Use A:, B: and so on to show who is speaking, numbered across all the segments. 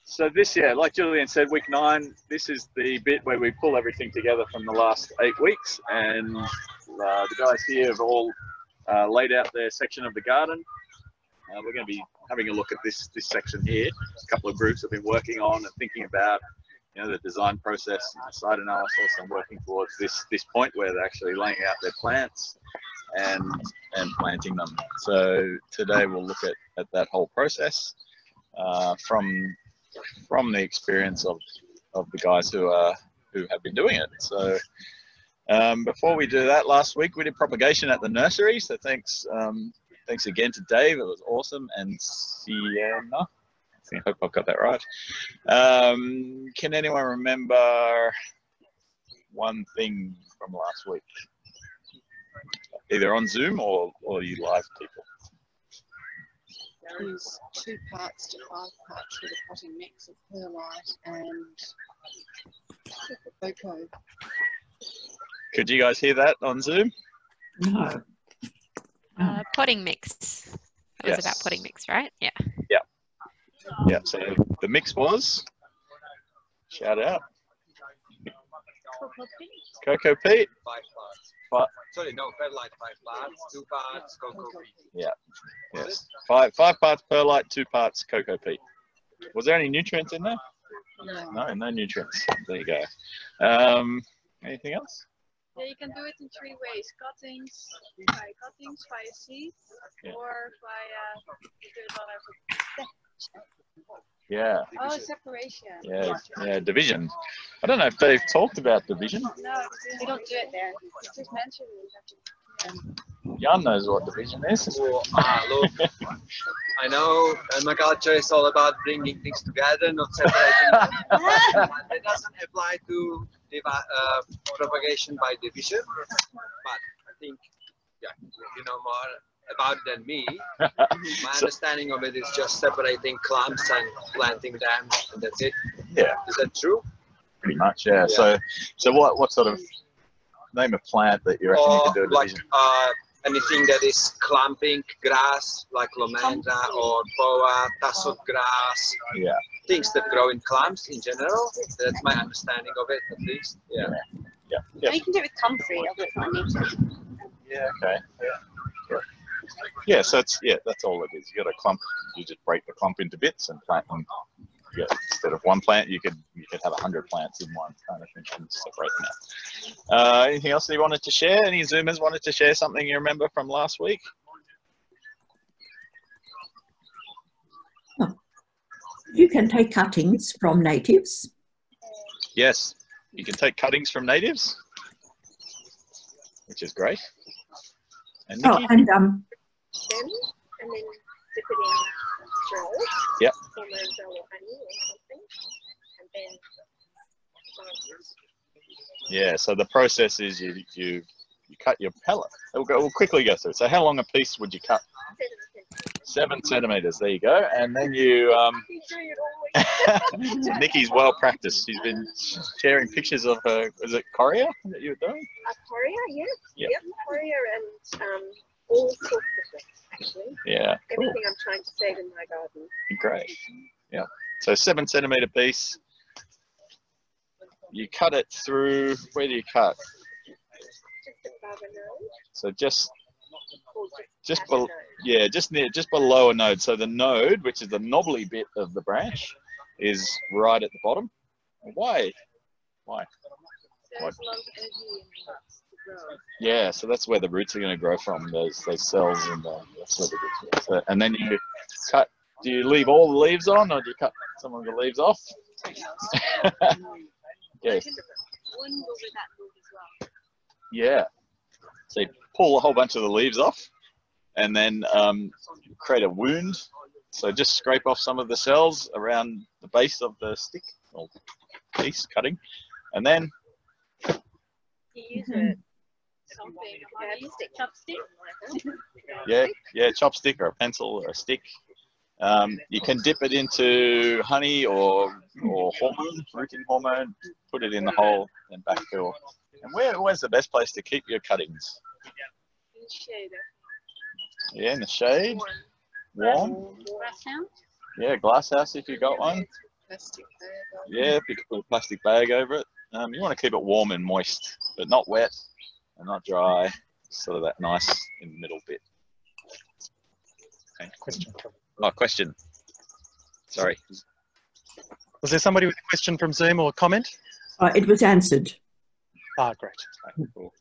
A: So this, yeah, like Julian said, week 9, this is the bit where we pull everything together from the last 8 weeks, and the guys here have all laid out their section of the garden. We're going to be having a look at this section here. A couple of groups have been working on and thinking about, you know, the design process, site analysis, and working towards this point where they're actually laying out their plants and planting them. So today we'll look at that whole process from the experience of the guys who have been doing it. So before we do that, last week we did propagation at the nursery. So thanks again to Dave. It was awesome. And Sienna, I hope I've got that right. Can anyone remember one thing from last week? Either on Zoom or you live people?
B: There's 2 parts to 5 parts with a potting mix of perlite and cocoa.
A: Could you guys hear that on Zoom?
C: No.
D: Potting mix. That was about potting mix, right? Yeah.
A: Yeah. Yeah. So the mix was, shout out, Cocoa Peat.
E: 5 parts. Sorry, no, perlite 5 parts, 2 parts cocoa peat.
A: Yeah. Yes. 5 parts perlite, 2 parts cocoa peat. Was there any nutrients in there? No, no nutrients. There you go. Anything else?
F: Yeah, you can do it in 3 ways: cuttings, via seeds, or via you do it on a
A: Yeah.
F: Oh, separation.
A: Yeah, division. I don't know if they've talked about division.
F: No, we don't do it there. It's just mentioned.
A: Jan knows what division is.
E: Look, I know permaculture is all about bringing things together, not separating them. It doesn't apply to propagation by division, but I think, yeah, you know more about it than me. My understanding of it is just separating clumps and planting them, and that's it.
A: Yeah.
E: Is that true?
A: Pretty much, yeah. So what sort of name a plant that you reckon you can do a division?
E: Like anything that is clumping grass, like lomandra or boa, tasseled grass.
A: Yeah.
E: Things that grow in clumps in general. That's my understanding of it, at least. Yeah.
A: Yeah.
B: Yeah. You can do it with comfrey, although it's not neat.
A: Yeah. Okay. Yeah. Yeah. So that's all it is. You got a clump. You just break the clump into bits and plant them. Yeah, instead of one plant, you could have 100 plants in one kind of thing and separate them out. Anything else that you wanted to share? Any Zoomers wanted to share something you remember from last week?
C: You can take cuttings from natives.
A: Yes, you can take cuttings from natives, which is great. And Nikki?
C: And
F: then dip it in straws.
A: Yep.
F: Or honey or something, and then
A: yeah. So the process is you cut your pellet. We'll quickly go through. So how long a piece would you cut? 7 centimeters. There you go. And then you. Nikki's well practiced. She's been sharing pictures of her. Was it coria that you were doing?
F: Coria, yes.
A: Yep.
F: Coria and all sorts of things, actually.
A: Yeah.
F: Everything I'm trying to save in my garden.
A: Great. Yeah. So 7 centimeter piece. You cut it through. Where do you cut?
F: Just above a node.
A: So just below a node. So the node, which is the knobbly bit of the branch, is right at the bottom. Why?
F: There's a lot of energy in roots to grow.
A: Yeah, so that's where the roots are going to grow from. Those cells and that's where the roots. So, and then you cut. Do you leave all the leaves on, or do you cut some of the leaves off? Yes.
F: One will be that move as well.
A: Yeah. So you pull a whole bunch of the leaves off, and then create a wound. So just scrape off some of the cells around the base of the stick or piece cutting, and then
F: You use it something, chopstick.
A: Yeah, chopstick or a pencil or a stick. You can dip it into honey or hormone, rooting hormone. Put it in the hole and backfill. And where's the best place to keep your cuttings?
F: In the shade.
A: Yeah, in the shade. Warm. Yeah, glass house if you got one.
B: Plastic bag.
A: Yeah, if you could put a plastic bag over it. You want to keep it warm and moist, but not wet and not dry. Sort of that nice in the middle bit. Okay.
G: Question.
A: Oh, question. Sorry.
G: Was there somebody with a question from Zoom or comment?
C: It was answered.
G: Ah, great.
A: Okay, cool.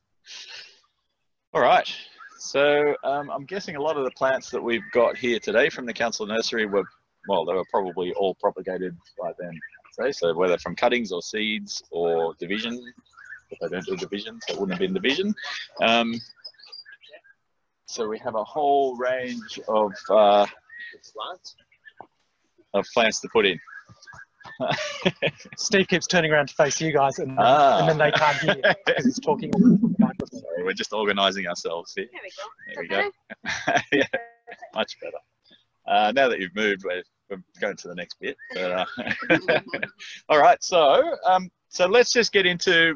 A: All right. So I'm guessing a lot of the plants that we've got here today from the council nursery were, well, they were probably all propagated by them. So whether from cuttings or seeds or division, if they don't do division, so it wouldn't have been division. So we have a whole range of plants to put in.
G: Steve keeps turning around to face you guys, and then they can't hear because he's talking.
A: Sorry, we're just organising ourselves here.
F: There we go.
A: There we go. Yeah, much better. Now that you've moved, we're going to the next bit. But, all right, so let's just get into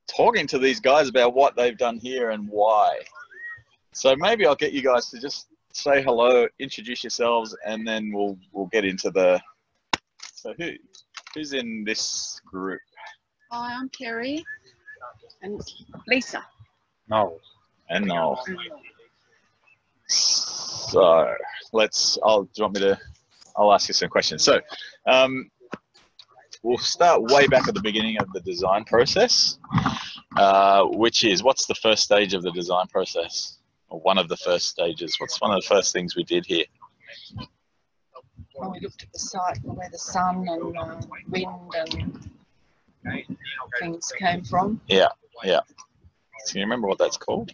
A: talking to these guys about what they've done here and why. So maybe I'll get you guys to just say hello, introduce yourselves, and then we'll get into the. So who's in this group?
B: Hi, I'm Kerry. And Lisa.
G: No.
A: And Noel. So do you want me to? I'll ask you some questions. So we'll start way back at the beginning of the design process, which is, what's the first stage of the design process? Or one of the first stages. What's one of the first things we did here?
B: Well, we looked at the site where the sun and wind and things came from.
A: Yeah, yeah. So you remember what that's called?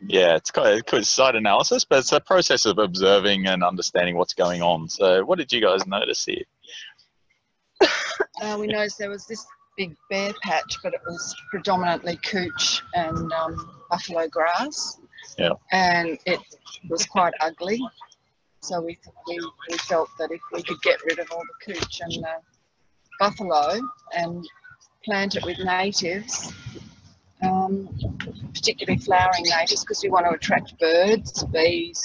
A: Yeah, it's called site analysis, but it's a process of observing and understanding what's going on. So what did you guys notice here?
B: We noticed there was this big bare patch, but it was predominantly couch and buffalo grass.
A: Yeah.
B: And it was quite ugly. So we felt that if we could get rid of all the couch and the buffalo and plant it with natives, particularly flowering natives, because we want to attract birds, bees,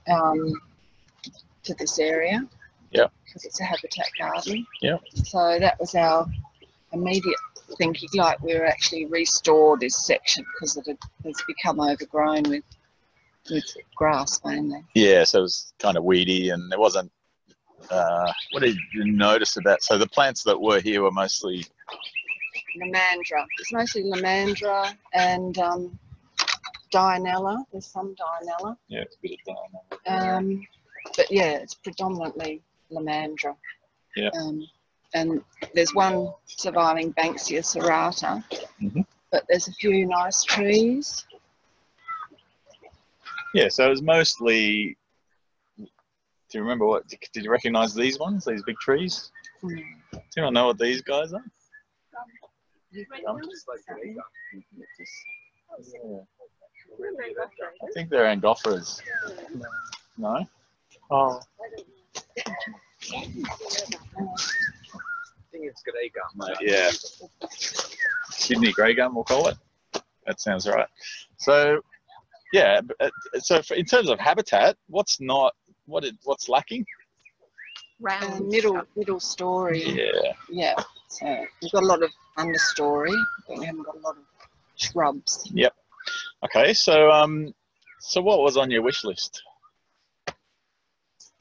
B: to this area.
A: Yeah.
B: Because it's a habitat garden.
A: Yeah.
B: So that was our immediate thinking, like we were actually restore this section because it has become overgrown with grass mainly.
A: Yeah, so it was kind of weedy, and there wasn't. What did you notice about? So the plants that were here were mostly
B: Lomandra. It's mostly Lomandra and Dianella. There's some Dianella.
A: Yeah, it's a bit of Dianella.
B: But yeah, it's predominantly Lomandra.
A: Yeah.
B: And there's one surviving Banksia serrata, but there's a few nice trees.
A: Yeah, so it was mostly. Do you remember what? Did you recognise these ones? These big trees? Do you not know what these guys are? I think they're Angophoras. No?
G: Oh.
E: I think it's grey gum.
A: Yeah. Sydney grey gum, we'll call it. That sounds right. So, yeah. So, in terms of habitat, what's lacking?
D: Round.
B: Middle story.
A: Yeah.
B: Yeah. So we've got a lot of understory, but we haven't got a lot of shrubs.
A: Yep. Okay. So, so what was on your wish list?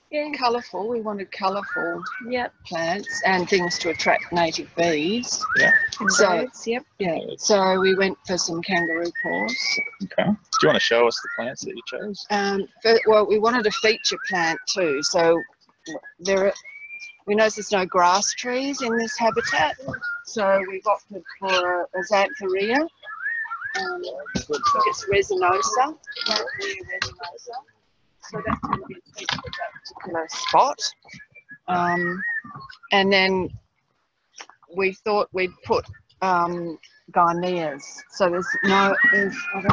B: Yeah. Colourful. We wanted colourful
F: Yep.
B: plants and things to attract native bees.
A: Yeah.
B: So
F: Birds, yep.
B: yeah. So we went for some kangaroo paws.
A: Okay. Do you want to show us the plants that you chose?
B: Well, we wanted a feature plant too. So we noticed there's no grass trees in this habitat. So we've opted for a Xanthorrhea. It's resinosa. So that's going to be a feature for that particular spot. And then we thought we'd put Guineas. So I don't know if there's any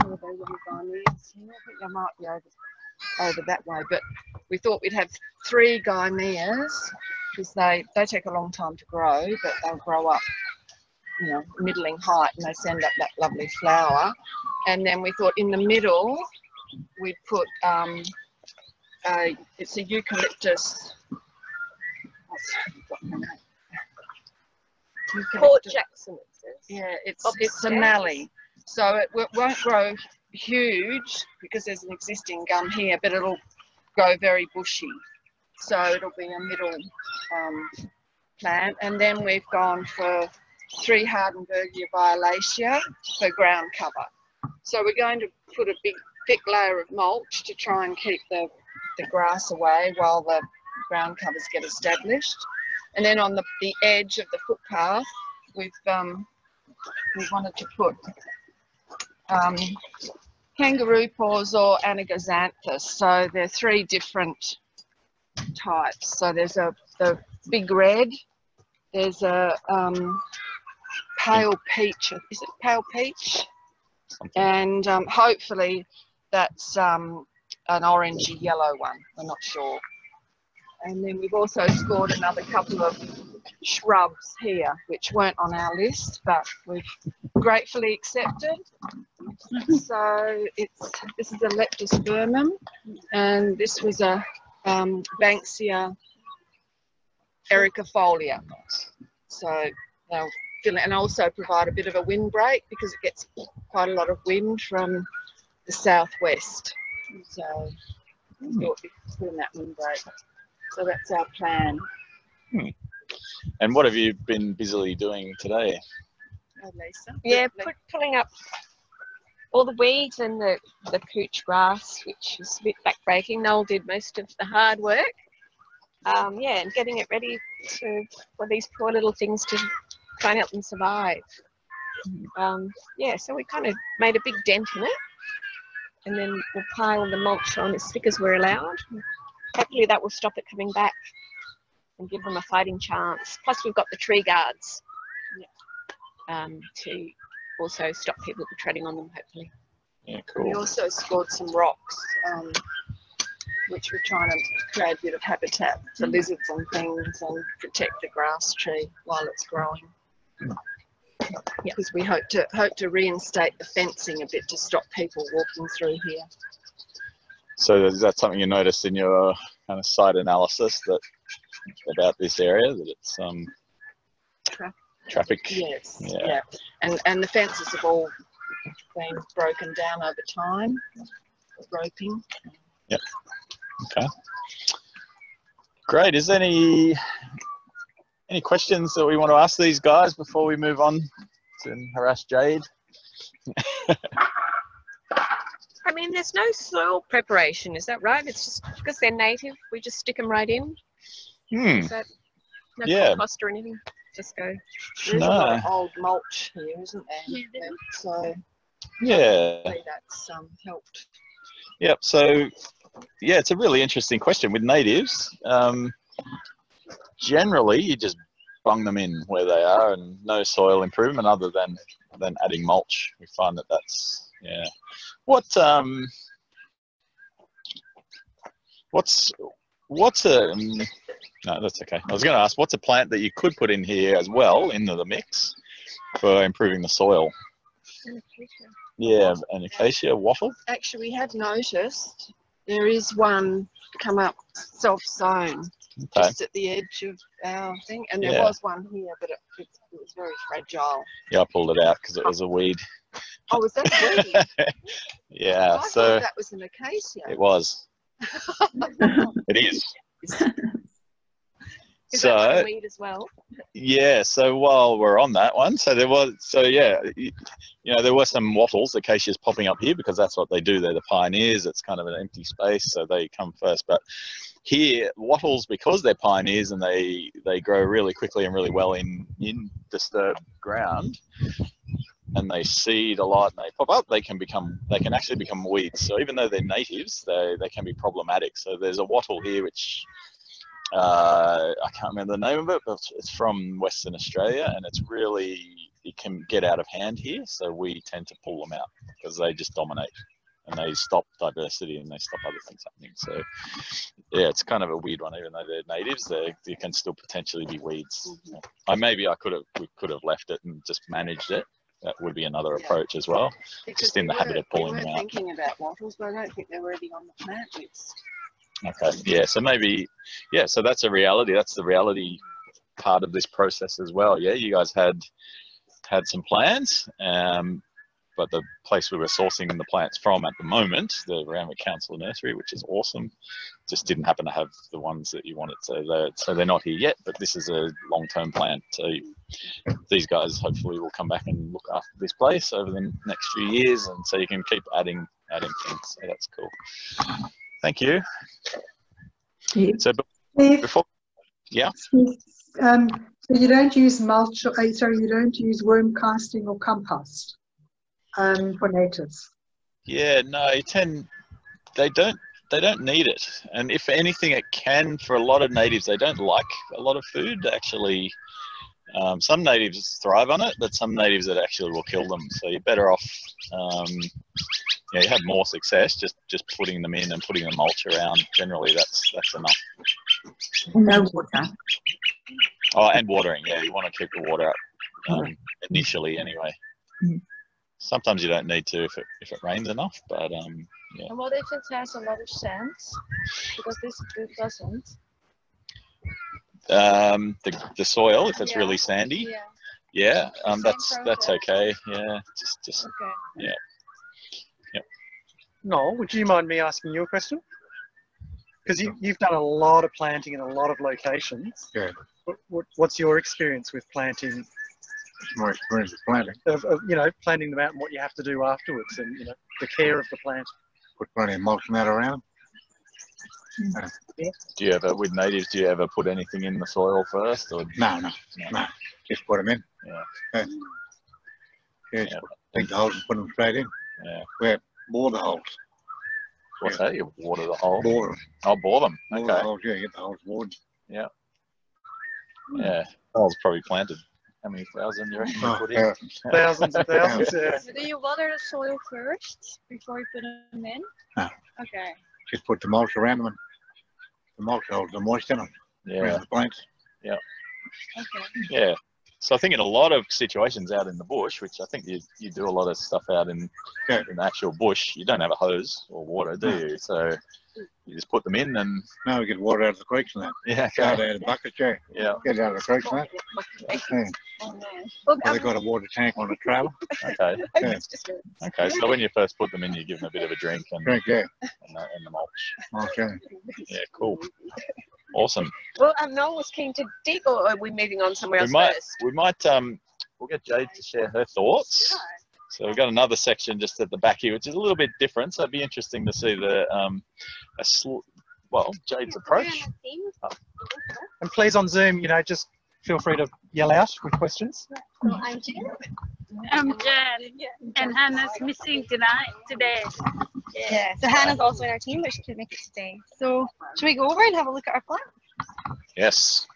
B: Guineas here. I think there might be over that way. But we thought we'd have 3 Guineas because they take a long time to grow, but they'll grow up you know, middling height, and they send up that lovely flower. And then we thought in the middle we'd put it's a eucalyptus.
H: Port Jackson, it says.
B: Yeah, it's a mallee, so it won't grow huge because there's an existing gum here, but it'll grow very bushy. So it'll be a middle plant. And then we've gone for 3 Hardenbergia violacea for ground cover. So we're going to put a big thick layer of mulch to try and keep the grass away while the ground covers get established. And then on the edge of the footpath, we wanted to put kangaroo paws or anagoxanthus. So there are 3 different types. So there's the big red, there's a pale peach. Is it pale peach? And hopefully that's an orangey yellow one. We're not sure. And then we've also scored another couple of shrubs here, which weren't on our list, but we've gratefully accepted. So this is a leptospermum, and this was a Banksia ericofolia. So they'll fill it, and also provide a bit of a windbreak because it gets quite a lot of wind from the southwest. So we thought we'd put in that windbreak. So that's our plan.
A: And what have you been busily doing today?
B: Oh, Lisa?
H: Yeah, pulling up all the weeds and the cooch grass, which is a bit backbreaking. Noel did most of the hard work. Yeah, and getting it ready for these poor little things to try and help them survive. Yeah, so we kind of made a big dent in it, and then we'll pile the mulch on as thick as we're allowed. Hopefully that will stop it coming back and give them a fighting chance. Plus we've got the tree guards to also stop people treading on them, hopefully.
A: Yeah, cool.
B: We also scored some rocks, which we're trying to create a bit of habitat for lizards and things and protect the grass tree while it's growing. Because we hope to reinstate the fencing a bit to stop people walking through here.
A: So is that something you noticed in your kind of site analysis about this area, that it's traffic?
B: Yes, yeah. And the fences have all been broken down over time, roping.
A: Yep. Okay. Great. Is there any questions that we want to ask these guys before we move on to harass Jade?
H: I mean, there's no soil preparation, is that right? It's just because they're native, we just stick them right in. Is that no compost or anything? Just go.
B: There's a lot of old mulch here, isn't there?
H: Yeah.
B: So
A: yeah,
B: that's helped.
A: Yep. So yeah, it's a really interesting question with natives. Generally, you just bung them in where they are, and no soil improvement other than adding mulch. We find that's What's a no, that's okay. I was going to ask, what's a plant that you could put in here as well into the mix for improving the soil? Yeah, an acacia wattle.
B: Actually, we have noticed there is one come up self-sown just at the edge of our thing, and there was one here, but it was very fragile.
A: Yeah, I pulled it out because it was a weed.
B: Oh, was that a weed?
A: Yeah,
B: I thought that was an acacia.
A: It was. It is.
H: Is that a weed as well?
A: Yeah, so while we're on that one, there were some wattles, acacias popping up here because that's what they do. They're the pioneers. It's kind of an empty space, so they come first. But here, wattles, because they're pioneers and they grow really quickly and really well in disturbed ground, and they seed a lot and they pop up, they can actually become weeds. So even though they're natives, they can be problematic. So there's a wattle here which I can't remember the name of it, but it's from Western Australia, and it can get out of hand here. So we tend to pull them out because they just dominate. and they stop diversity and they stop other things happening. So yeah, it's kind of a weird one. Even though they're natives, there can still potentially be weeds. Maybe we could have left it and just managed it. That would be another approach as well.
B: Because
A: just in the habit of pulling them out.
B: thinking about wattles, but I don't think they're already on the plant list.
A: Okay, yeah, so maybe, yeah, so that's a reality. That's the reality part of this process as well. Yeah, you guys had some plans, but the place we were sourcing the plants from at the moment, the Randwick Council Nursery, which is awesome, just didn't happen to have the ones that you wanted. So they're not here yet, but this is a long-term plan. So these guys hopefully will come back and look after this place over the next few years, and so you can keep adding things. So that's cool. Thank you. So before, yeah.
I: So you don't use mulch, sorry, you don't use worm casting or compost for natives.
A: Yeah, no, they don't need it, and if anything, it can for a lot of natives. They don't like a lot of food actually. Some natives thrive on it, but some natives it actually will kill them. So you're better off. Yeah, you have more success just putting them in and putting the mulch around. Generally, that's enough.
C: No water.
A: Oh, and watering. Yeah, you want to keep the water up initially, anyway.
C: Mm.
A: Sometimes you don't need to if it rains enough, but yeah.
F: And what if it has a lot of sand? Because this doesn't.
A: The soil, if it's really sandy, yeah, that's okay. Yeah, just
F: okay.
A: Yeah.
G: Noel, would you mind me asking you a question? Because you've done a lot of planting in a lot of locations.
J: Yeah.
G: What's your experience with planting?
J: My experience with planting.
G: Of planting them out and what you have to do afterwards, and the care of the plant.
J: Put plenty of mulch mat around.
A: Do you ever, with natives, do you ever put anything in the soil first? Or?
J: No. Just put them in.
A: Yeah.
J: Dig the holes and put them straight in.
A: Yeah.
J: Bore the holes.
A: What's that? You water the hole?
J: Bore them.
A: Oh, bore them.
J: Bore
A: Okay.
J: the holes, yeah, get the holes bored.
A: Yeah. Yeah. Holes probably planted. How many thousand do you reckon you put in?
G: Thousands and thousands. Yeah.
F: So do you water the soil first before you put them in?
J: No.
F: Okay.
J: Just put the mulch around them, and the mulch holds the moisture in them. Around the plants.
A: Yeah.
F: Okay.
A: Yeah. So I think in a lot of situations out in the bush, which I think you do a lot of stuff out in the actual bush, you don't have a hose or water, do you? So you just put them in and...
J: No, we get water out of the creeks and that.
A: Yeah, okay.
J: Out of the buckets, yeah.
A: Yeah.
J: Get out of the creeks and that. Yeah.
F: Well,
J: They've got a water tank on the trailer.
A: Okay.
J: Yeah.
A: Okay, so when you first put them in, you give them a bit of a drink and
J: yeah.
A: And the mulch.
J: Mulch, yeah.
A: Yeah, cool. Awesome.
H: Well, Noel was keen to dig, or are we moving on somewhere else first?
A: We might, we'll get Jade to share her thoughts. So we've got another section just at the back here, which is a little bit different. So it'd be interesting to see the, Jade's approach.
G: And please on Zoom, just feel free to yell out with questions.
F: So I'm Jen.
K: I'm Jen, and Hannah's missing today.
F: Yeah, so Hannah's also in our team, but she couldn't make it today. So should we go over and have a look at our plan?
A: Yes.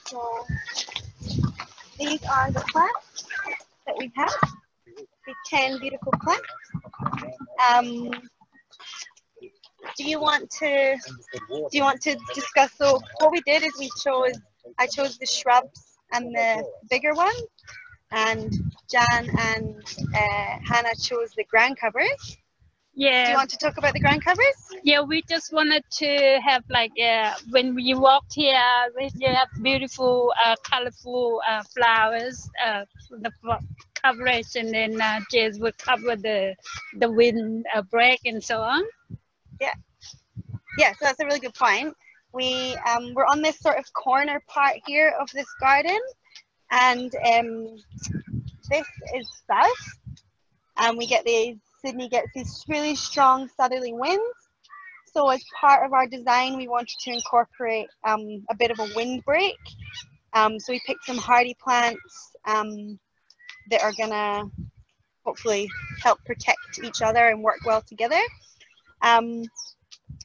F: So these are the plants that we have. The 10 beautiful plants. Do you want to discuss? So what we did is I chose the shrubs and the bigger one, and Jan and Hannah chose the ground covers.
K: Yeah.
F: Do you want to talk about the ground covers?
K: Yeah, we just wanted to have when you walked here, you have beautiful, colorful flowers, the coverage, and then Jez would cover the wind break and so on.
F: Yeah, so that's a really good point. We're on this sort of corner part here of this garden, and this is south, and Sydney gets these really strong southerly winds. So as part of our design, we wanted to incorporate a bit of a windbreak. So we picked some hardy plants that are gonna hopefully help protect each other and work well together.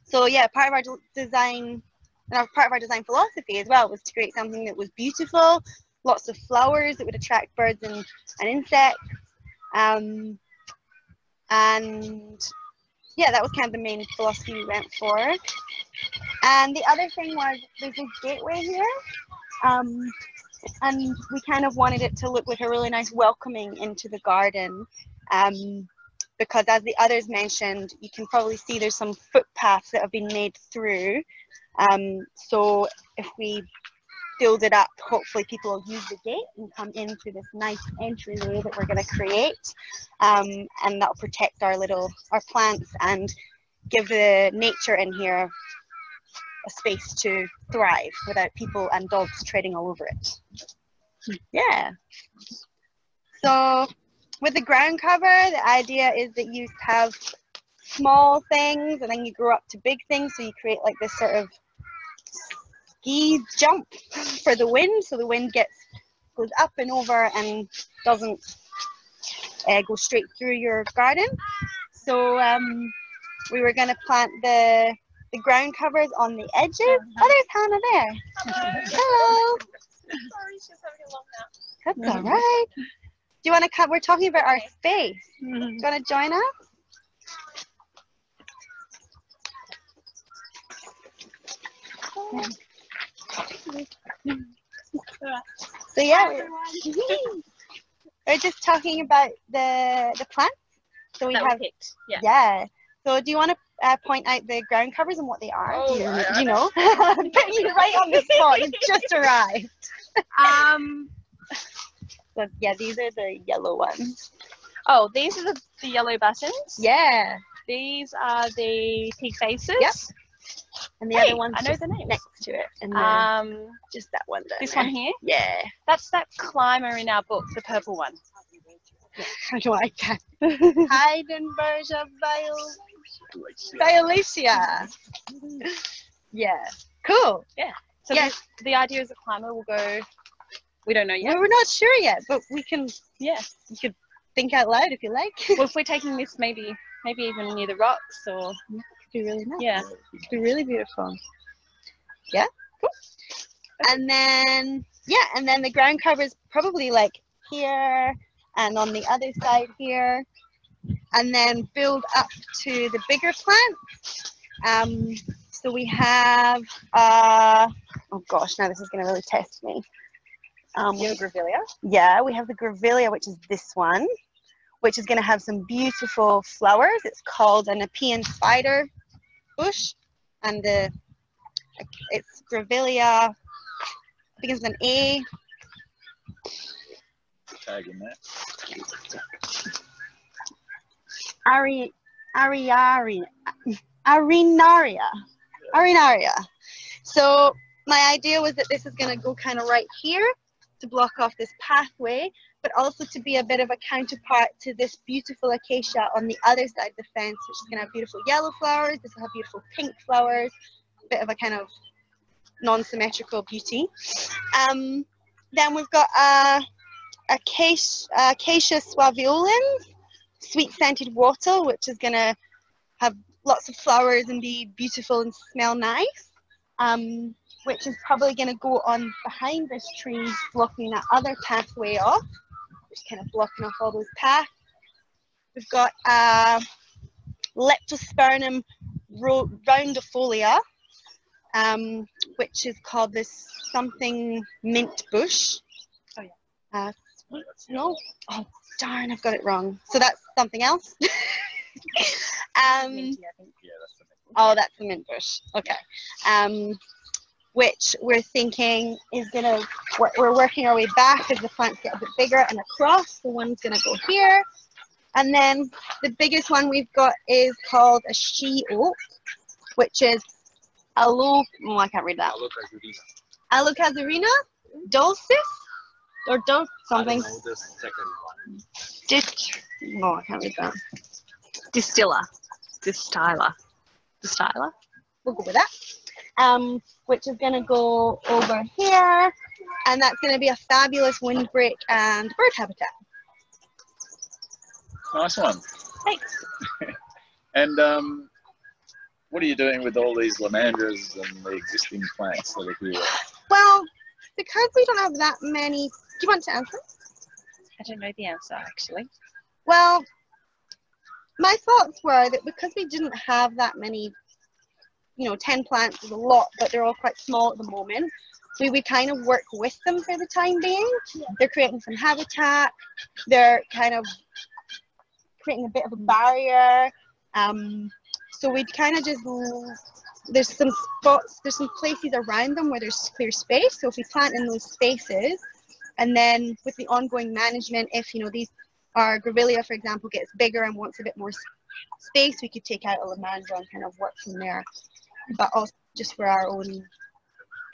F: So yeah, part of our design And part of our design philosophy as well was to create something that was beautiful, lots of flowers that would attract birds and insects. And yeah, that was kind of the main philosophy we went for. And the other thing was there's this gateway here. And we kind of wanted it to look like a really nice welcoming into the garden. Because as the others mentioned, you can probably see there's some footpaths that have been made through. So if we build it up, hopefully people will use the gate and come into this nice entryway that we're going to create. And that'll protect our plants and give the nature in here a space to thrive without people and dogs treading all over it. Yeah. So with the ground cover, the idea is that you have small things and then you grow up to big things. So you create like this sort of ski jump for the wind. So the wind goes up and over and doesn't go straight through your garden. So we were going to plant the ground covers on the edges. Oh, there's Hannah there. Hello.
H: Sorry, she's having a long nap.
F: That's all right. Do you want to come? We're talking about our space. Do you want to join us? So yeah, we're just talking about the plants. So we have
H: picked.
F: Yeah. So do you want to point out the ground covers and what they are?
H: Oh,
F: do you know? Put you right on the spot. You've just arrived. So yeah, these are the yellow ones.
H: Oh, these are the yellow buttons.
F: Yeah.
H: These are the pig faces.
F: Yep. And the other one's
H: I know the name
F: next to it. And just that one there.
H: This one here?
F: Yeah.
H: That's that climber in our book, the purple one.
F: I don't like that. Heidenberger violacea. Yeah. Cool.
H: Yeah. So
F: yes.
H: The idea is the climber will go. We don't know yet.
F: Well, we're not sure yet, but we can.
H: Yeah.
F: You could think out loud if you like.
H: Well, if we're taking this, maybe even near the rocks, or
F: it could be really nice.
H: Yeah.
F: It could be really beautiful. Yeah. Cool. And then the ground cover is probably like here and on the other side here, and then build up to the bigger plants. So we have oh gosh, now this is going to really test me.
H: You have grevillea?
F: Yeah, we have the grevillea, which is this one, which is going to have some beautiful flowers. It's called an Nepean spider bush, and it's grevillea. I think it's an A.
A: Tag in that. Arenaria.
F: So my idea was that this is going to go kind of right here to block off this pathway, but also to be a bit of a counterpart to this beautiful acacia on the other side of the fence, which is going to have beautiful yellow flowers. This will have beautiful pink flowers, a bit of a kind of non-symmetrical beauty. Then we've got Acacia suaveolens, sweet scented wattle, which is going to have lots of flowers and be beautiful and smell nice, which is probably going to go on behind this tree, blocking that other pathway off, which is kind of blocking off all those paths. We've got Leptospermum roundifolia, which is called this something mint bush.
H: Oh yeah.
F: No. Oh darn, I've got it wrong. So that's something else.
H: Minty, I think.
A: Yeah, that's the mint.
F: Oh, that's the mint bush. Okay. Which we're thinking is gonna. We're working our way back as the plants get a bit bigger and across. The one's gonna go here, and then the biggest one we've got is called a she oak, which is I can't read that. Alocazarina dulcis or dulce something.
E: I don't know the second one.
F: I can't read that.
H: Distilla.
F: We'll go with that. Which is going to go over here, and that's going to be a fabulous windbreak and bird habitat.
A: Nice one.
F: Thanks.
A: And what are you doing with all these lamandras and the existing plants that are here?
F: Well, because we don't have that many. Do you want to answer?
L: I don't know the answer actually.
F: Well, my thoughts were that because we didn't have that many, 10 plants is a lot, but they're all quite small at the moment. We would kind of work with them for the time being. They're creating some habitat. They're kind of creating a bit of a barrier. So we'd kind of just, there's some spots, there's some places around them where there's clear space. So if we plant in those spaces, and then with the ongoing management, if these, our grevillea, for example, gets bigger and wants a bit more space, we could take out a lamandra and kind of work from there. But also just for our own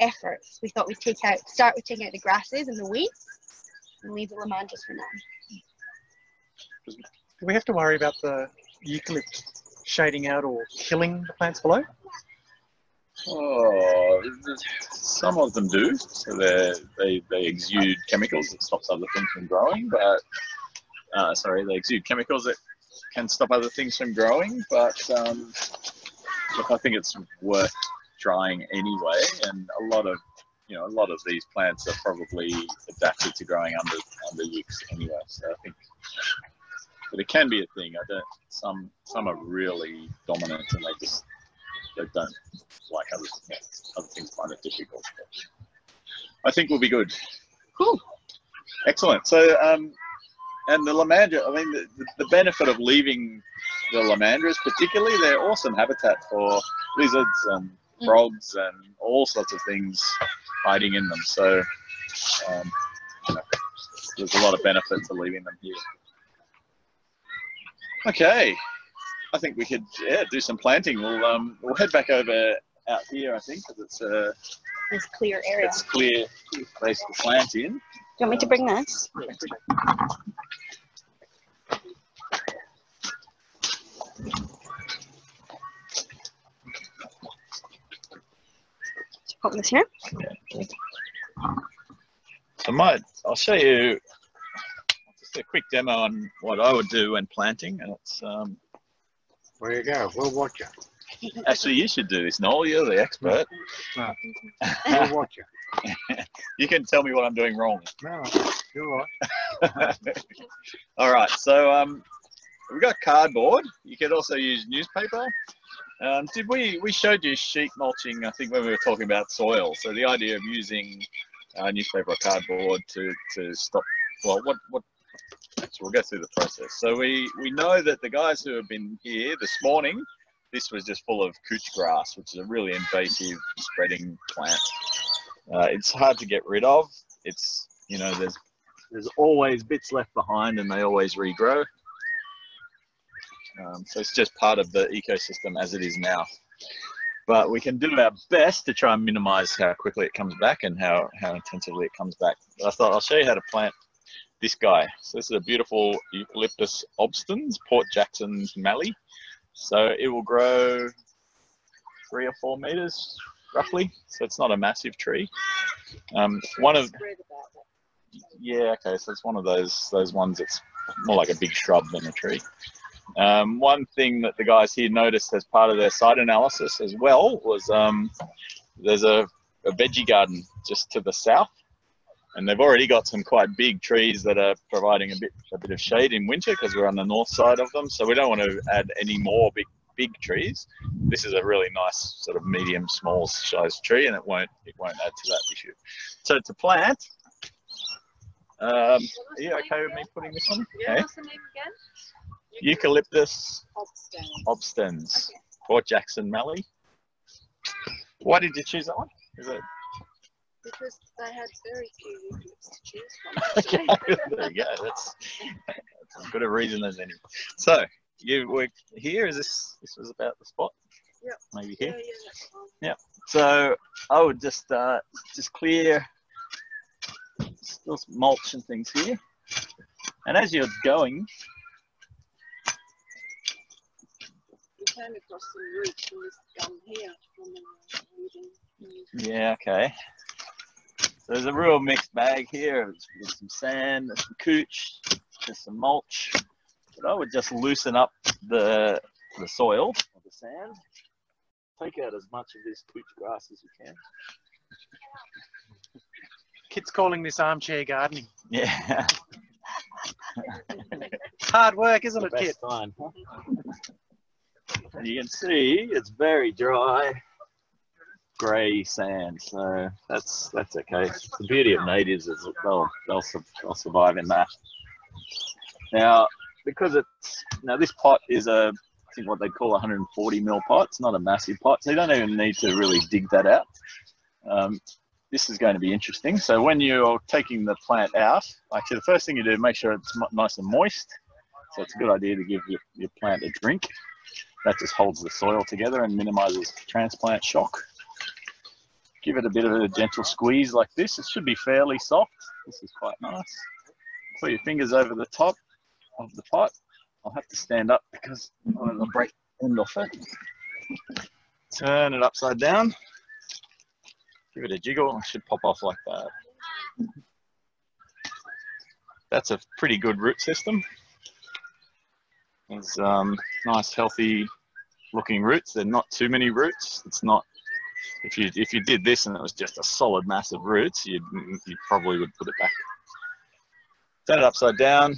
F: efforts, we thought we'd start with taking out the grasses and the weeds and leave the lamandras for now.
G: Do we have to worry about the eucalypt shading out or killing the plants below?
A: Oh, some of them do. So they exude chemicals that stops other things from growing, but they exude chemicals that can stop other things from growing. But look, I think it's worth trying anyway. And a lot of these plants are probably adapted to growing under ukes anyway. So I think, but it can be a thing. Some are really dominant and they don't like other things find it difficult. But I think we'll be good. Cool. Excellent. So, and the lamandra, I mean, the benefit of leaving the lamandras, particularly, they're awesome habitat for lizards and frogs and all sorts of things hiding in them. So, there's a lot of benefit to leaving them here. Okay. I think we could do some planting. We'll head back over out here, I think, because
F: it's clear area.
A: It's clear place to plant in.
F: Do you want me to bring this? Put this here.
A: So I'll show you just a quick demo on what I would do when planting, and it's
J: Where you go? We'll watch you.
A: Actually, you should do this, Noel. You're the expert.
J: No. We'll watch you.
A: You can tell me what I'm doing wrong.
J: No, you're right.
A: All right. So we've got cardboard. You could also use newspaper. We showed you sheet mulching, I think, when we were talking about soil. So the idea of using newspaper or cardboard to stop. Well, we'll go through the process. So we know that the guys who have been here this morning, this was just full of couch grass, which is a really invasive spreading plant. It's hard to get rid of. It's, there's always bits left behind and they always regrow. So it's just part of the ecosystem as it is now. But we can do our best to try and minimize how quickly it comes back and how intensively it comes back. But I thought I'll show you how to plant this guy. So this is a beautiful Eucalyptus obstans, Port Jackson's mallee. So it will grow 3 or 4 meters roughly. So it's not a massive tree. Yeah, okay. So it's one of those ones that's more like a big shrub than a tree. One thing that the guys here noticed as part of their site analysis as well was there's a veggie garden just to the south. And they've already got some quite big trees that are providing a bit of shade in winter because we're on the north side of them. So we don't want to add any more big trees. This is a really nice sort of medium, small sized tree, and it won't add to that issue. So to plant, are you okay with me putting this on?
H: Yeah, what's the name again?
A: Eucalyptus obstans, okay. Port Jackson mallee. Why did you choose that one?
B: Because I had very few eucalypts to choose from.
A: There you go. That's as good a reason as any. So you were here. This was about the spot?
B: Yep.
A: Maybe here.
B: Yeah, that's fine.
A: Yep. So I would just clear still some mulch and things here. And as you're going,
B: we came across some roots from this gum here from the
A: yeah, okay. So there's a real mixed bag here. There's some sand, there's some couch, there's some mulch. But I would just loosen up the soil or the sand take out as much of this couch grass as you can.
G: Kids calling this armchair gardening.
A: Yeah.
G: Hard work, isn't it, Kit?
A: Time, huh? And you can see it's very dry, grey sand, so that's okay. The beauty of natives is that they'll survive in that. Now, because this pot is I think what they call a 140 ml pot. It's not a massive pot, so you don't even need to really dig that out. This is going to be interesting. So when you're taking the plant out, actually the first thing you do, make sure it's nice and moist. So it's a good idea to give your plant a drink. That just holds the soil together and minimises transplant shock. Give it a bit of a gentle squeeze like this. It should be fairly soft. This is quite nice. Put your fingers over the top of the pot. I'll have to stand up because I'll break the end off it. Turn it upside down. Give it a jiggle. It should pop off like that. That's a pretty good root system. There's nice, healthy looking roots. They're not too many roots. It's not. If you did this and it was just a solid mass of roots, you probably would put it back. Turn it upside down.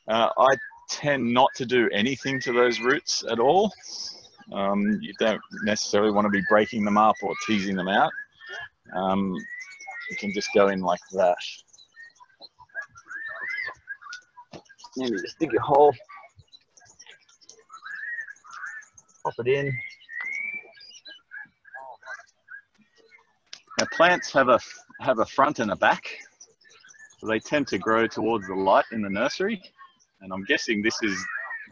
A: I tend not to do anything to those roots at all. You don't necessarily want to be breaking them up or teasing them out. You can just go in like that. Maybe just dig a hole. Pop it in. Now plants have a front and a back, so they tend to grow towards the light in the nursery. And I'm guessing this is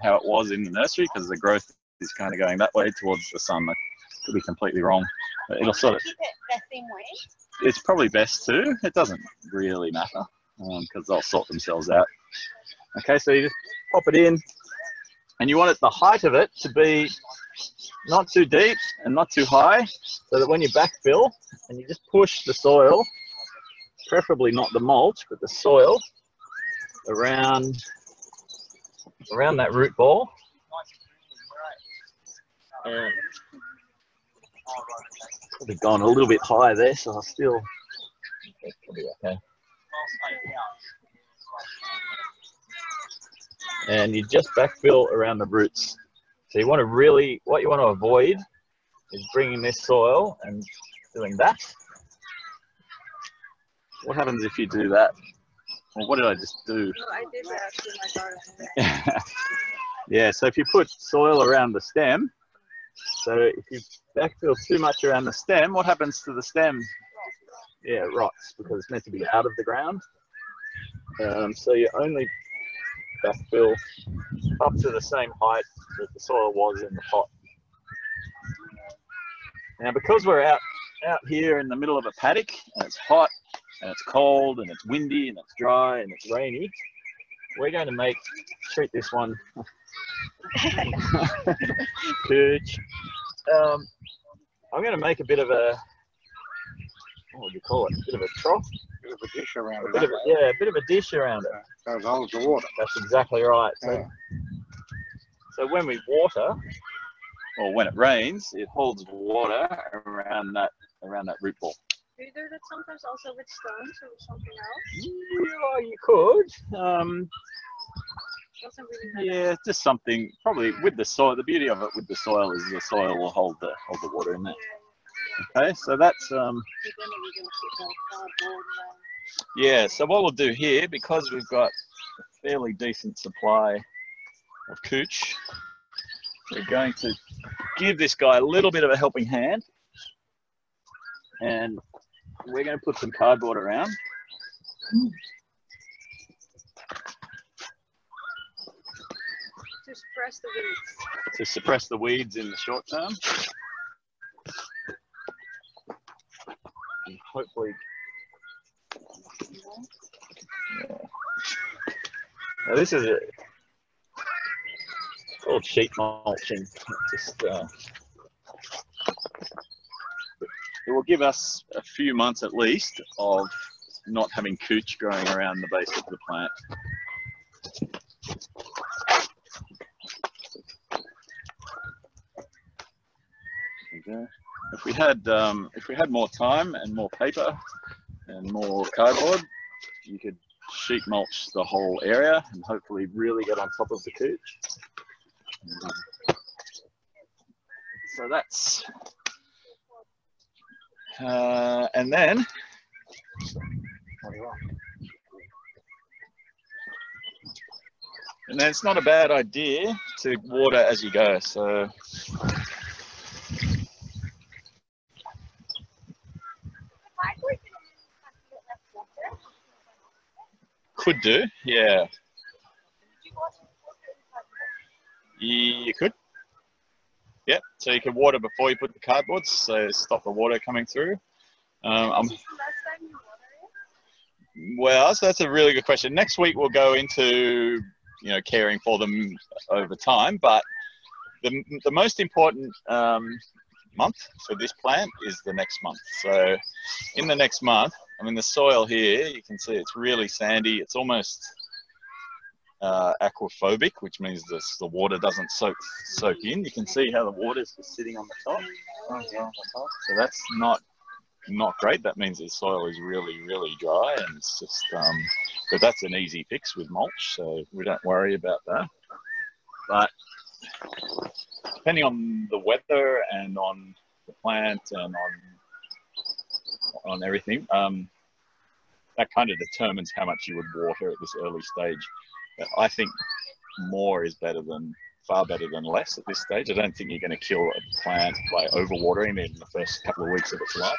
A: how it was in the nursery because the growth is kind of going that way towards the sun. I could be completely wrong. But it'll sort of.
F: Keep it the same way.
A: It's probably best to. It doesn't really matter because they'll sort themselves out. Okay, so you just pop it in, and you want it the height of it to be not too deep and not too high, so that when you backfill and you just push the soil, preferably not the mulch, but the soil around that root ball. And probably gone a little bit high there, so I'll still be okay. And you just backfill around the roots. So you want to what you want to avoid is bringing this soil and doing that. What happens if you do that? Well, what did I just do?
H: Well, I did that to my garden.
A: Yeah, so if you put soil around the stem, so if you backfill too much around the stem, what happens to the stem? Yeah, it rots because it's meant to be out of the ground. So you only backfill up to the same height that the soil was in the pot. Now, because we're out here in the middle of a paddock and it's hot and it's cold and it's windy and it's dry and it's rainy, we're going to treat this one Cooch. I'm going to make a bit of a, what would you call it? A bit of a trough?
J: A bit of a dish around it.
A: A bit of a dish around it.
J: So it holds the water.
A: That's exactly right. So when we water, or when it rains, it holds water around that root ball.
H: Do you do that sometimes also with stones or something else?
A: Yeah, you could.
H: Doesn't really matter.
A: Yeah, just something. Probably with the soil. The beauty of it with the soil is the soil will hold the water in there. Okay, so that's yeah. So what we'll do here, because we've got a fairly decent supply of cooch, we're going to give this guy a little bit of a helping hand, and we're going to put some cardboard around.
H: To suppress the weeds.
A: To suppress the weeds in the short term. And hopefully, yeah. Now this is called sheet mulching. Just it will give us a few months at least of not having cooch growing around the base of the plant. go. If we had more time and more paper and more cardboard, you could sheet mulch the whole area and hopefully really get on top of the cooch. So that's and then it's not a bad idea to water as you go. So could do, yeah. You could. Yeah, so you can water before you put the cardboards, so stop the water coming through. Well, so that's a really good question. Next week we'll go into, you know, caring for them over time, but the most important month for this plant is the next month. So in the next month, I mean, the soil here, you can see it's really sandy. It's almost aquaphobic, which means the water doesn't soak in. You can see how the water's just sitting on the top. So that's not great. That means the soil is really, really dry, and it's just, but that's an easy fix with mulch, so we don't worry about that. But depending on the weather and on the plant and on everything, that kind of determines how much you would water at this early stage. But I think more is far better than less at this stage. I don't think you're going to kill a plant by overwatering it in the first couple of weeks of its life.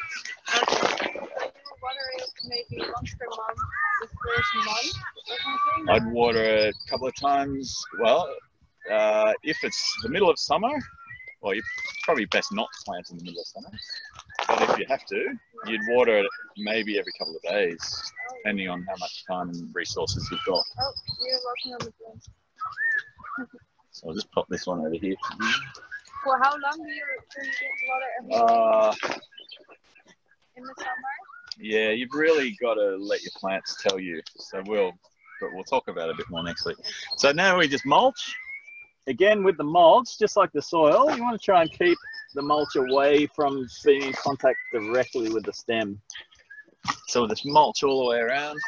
B: Maybe once per month, the first month or something?
A: I'd water it a couple of times. Well, if it's the middle of summer, well, you're probably best not to plant in the middle of summer. But if you have to, you'd water it maybe every couple of days, depending on how much time and resources you've got.
B: Oh, you're working on the plants.
A: So I'll just pop this one over here.
B: For how long do you get water every day? In the summer?
A: Yeah, you've really got to let your plants tell you. So we'll talk about it a bit more next week. So now we just mulch. Again, with the mulch, just like the soil, you want to try and keep the mulch away from being in contact directly with the stem. So we'll just mulch all the way around.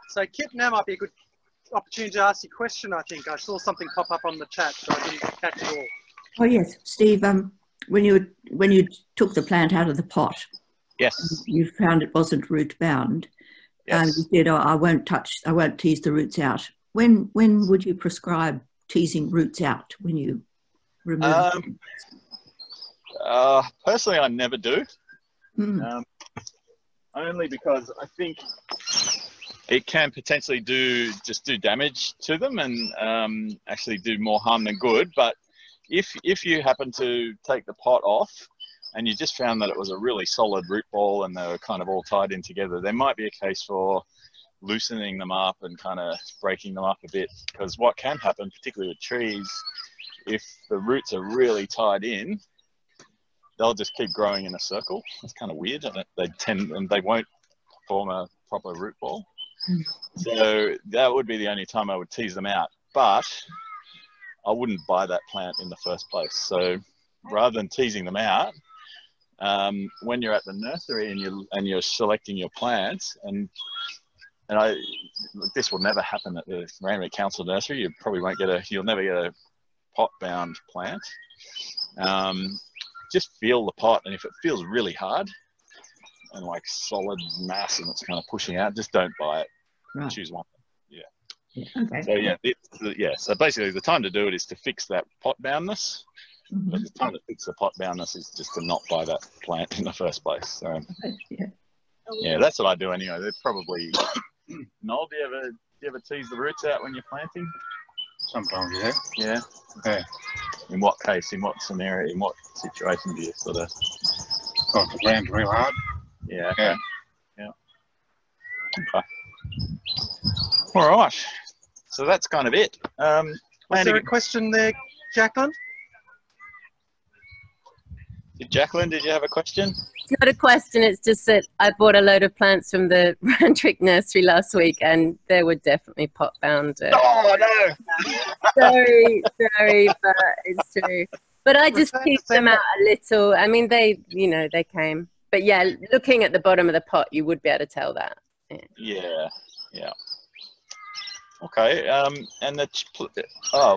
G: So Kip, now might be a good opportunity to ask you a question, I think. I saw something pop up on the chat, so I didn't catch it all.
C: Oh yes, Steve, when you took the plant out of the pot,
A: yes,
C: you found it wasn't root bound.
A: Yes.
C: You said, oh, I won't tease the roots out. When would you prescribe teasing roots out when you remove them?
A: Personally, I never do. Only because I think it can potentially do damage to them and actually do more harm than good. But if you happen to take the pot off and you just found that it was a really solid root ball and they were kind of all tied in together, there might be a case for loosening them up and kind of breaking them up a bit. Because what can happen, particularly with trees, if the roots are really tied in, they'll just keep growing in a circle. It's kind of weird, and they won't form a proper root ball. So that would be the only time I would tease them out, but I wouldn't buy that plant in the first place. So rather than teasing them out, when you're at the nursery and you're selecting your plants, and this will never happen at the Randwick Council nursery. You'll never get a pot-bound plant. Just feel the pot, and if it feels really hard and like solid mass and it's kind of pushing out, just don't buy it. Right. Choose one. Yeah.
C: Okay.
A: So so basically the time to do it is to fix that pot boundness. But the time to fix the pot boundness is just to not buy that plant in the first place. So yeah, that's what I do anyway. They're probably Noel, do you ever tease the roots out when you're planting?
J: Sometimes, yeah.
A: Yeah.
J: Okay.
A: In what case? In what scenario? In what situation do you sort of?
J: Got the ground real hard.
A: Yeah. Okay. Yeah. Okay. All right. So that's kind of it.
G: Was there a question there, Jacqueline?
A: Jacqueline, did you have a question?
M: It's not a question, it's just that I bought a load of plants from the Randwick nursery last week and they were definitely pot bound.
A: Oh, no!
M: sorry, but it's true. But I just picked them out a little. I mean, they came. But yeah, looking at the bottom of the pot, you would be able to tell that.
A: Yeah. Okay, and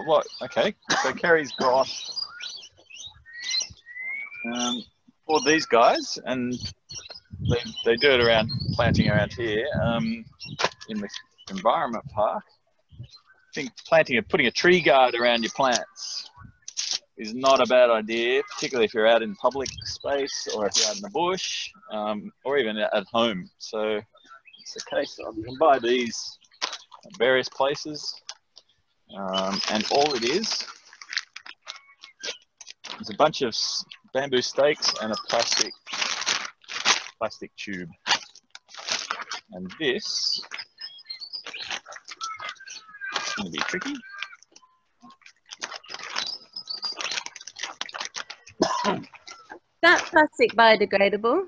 A: what? Okay, so Kerry's got for these guys, and they do it around planting around here in the environment park. I think putting a tree guard around your plants is not a bad idea, particularly if you're out in public space or if you're out in the bush or even at home. So it's a case of you can buy these at various places, and all it is a bunch of bamboo stakes and a plastic tube. And this is going to be tricky.
M: That plastic biodegradable?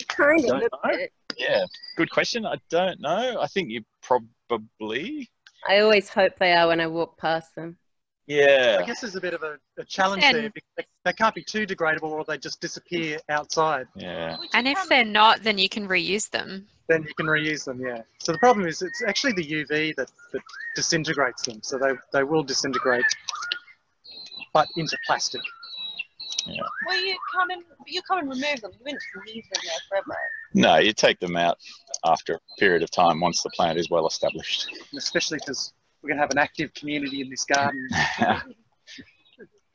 M: Kind of look at it.
A: Yeah, good question. I don't know. I think you probably.
M: I always hope they are when I walk past them.
A: Yeah.
G: I guess there's a bit of a challenge there because they can't be too degradable or they just disappear outside.
A: Yeah.
D: And if they're not, then you can reuse them.
G: Then you can reuse them, yeah. So the problem is it's actually the UV that disintegrates them. So they will disintegrate, but into plastic.
A: Yeah.
L: Well, you come and remove them. You wouldn't leave them there forever.
A: No, you take them out after a period of time once the plant is well established.
G: Especially because we're going to have an active community in this garden.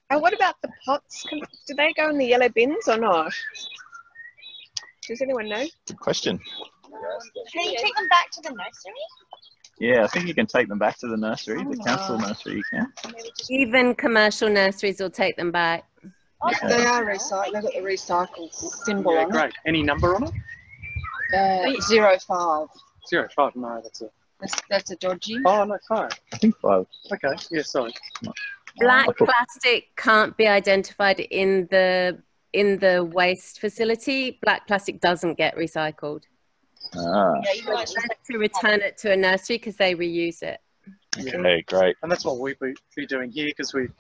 H: And what about the pots? Do they go in the yellow bins or not? Does anyone know?
A: Good question.
L: Can you take them back to the nursery?
A: Yeah, I think you can take them back to the nursery, the council nursery you can.
M: Even commercial nurseries will take them back.
B: Okay. They are recycled. They've got the recycled symbol on
G: great.
B: it.
G: Any number on it?
B: 05.
G: 05, no,
B: that's a dodgy.
G: Oh, no, 5.
A: I think 5.
G: Okay, yeah, sorry.
M: Black plastic can't be identified in the waste facility. Black plastic doesn't get recycled.
A: Ah.
M: Yeah, you have to return it to a nursery because they reuse it.
A: Okay, great.
G: And that's what we'll be doing here because we've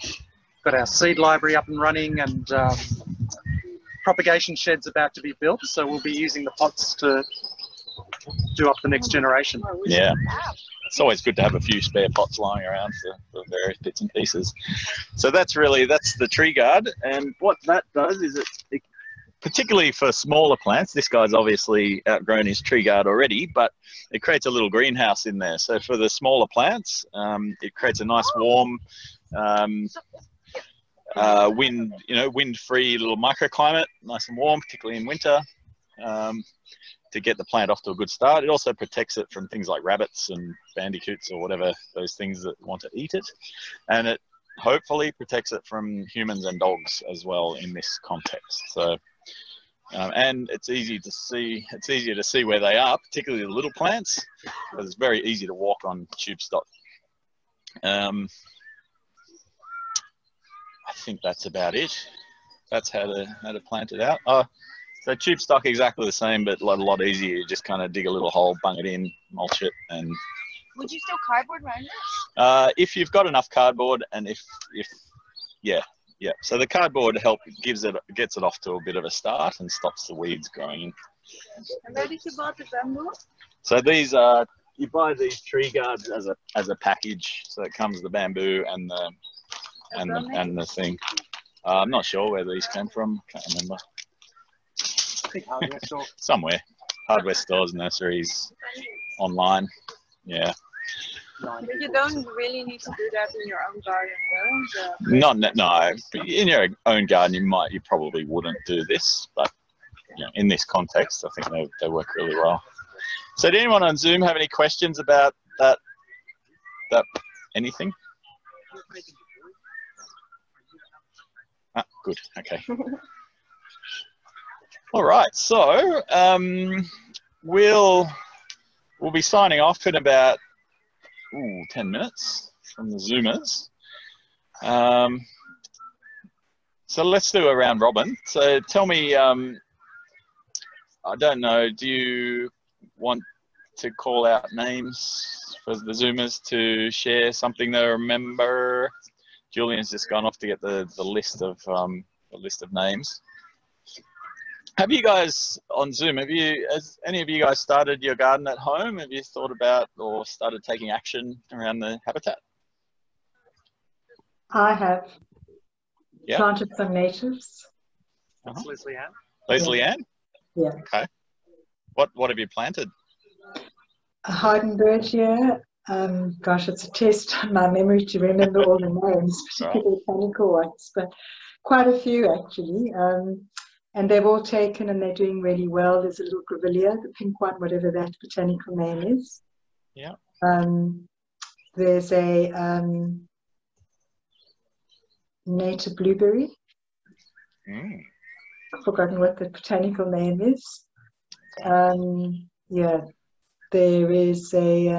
G: got our seed library up and running and propagation sheds about to be built. So we'll be using the pots to do up the next generation.
A: Yeah. It's always good to have a few spare pots lying around for various bits and pieces. So that's the tree guard. And what that does is it particularly for smaller plants, this guy's obviously outgrown his tree guard already, but it creates a little greenhouse in there. So for the smaller plants, it creates a nice warm, wind-free little microclimate, nice and warm, particularly in winter, to get the plant off to a good start. It also protects it from things like rabbits and bandicoots or whatever, those things that want to eat it. And it hopefully protects it from humans and dogs as well in this context. So, and it's easier to see where they are, particularly the little plants, because it's very easy to walk on tube stock. I think that's about it. That's how to plant it out. So tube stock exactly the same, but a lot easier. You just kind of dig a little hole, bung it in, mulch it, and.
L: Would you still cardboard around it?
A: If you've got enough cardboard, and yeah. So the cardboard gets it off to a bit of a start and stops the weeds growing in.
B: And where did you buy the bamboo?
A: So these you buy these tree guards as a package. So it comes the bamboo and the thing. I'm not sure where these came from. Can't remember.
G: I think hardware store.
A: Somewhere, hardware stores, nurseries, online. Yeah.
B: But you don't really need to do that in your own garden, though.
A: No. In your own garden, you probably wouldn't do this, but in this context, I think they work really well. So, did anyone on Zoom have any questions about that anything? Good. Okay. All right. So, we'll be signing off in about 10 minutes from the Zoomers. So let's do a round robin. So tell me, I don't know, do you want to call out names for the Zoomers to share something they remember? Julian's just gone off to get the list of names. Have you guys on Zoom? Has any of you guys started your garden at home? Have you thought about or started taking action around the habitat?
I: I have
A: Yeah.
I: planted some natives.
G: That's Leslie Ann.
A: Leslie Ann?
I: Yeah.
A: Okay. What have you planted?
I: A Hardenbergia. Gosh, it's a test on my memory to remember all the names, particularly botanical ones, but quite a few actually. And they've all taken and they're doing really well. There's a little grevillea, the pink one, whatever that botanical name is.
A: Yeah.
I: There's a native blueberry. I've forgotten what the botanical name is. Yeah, there is a,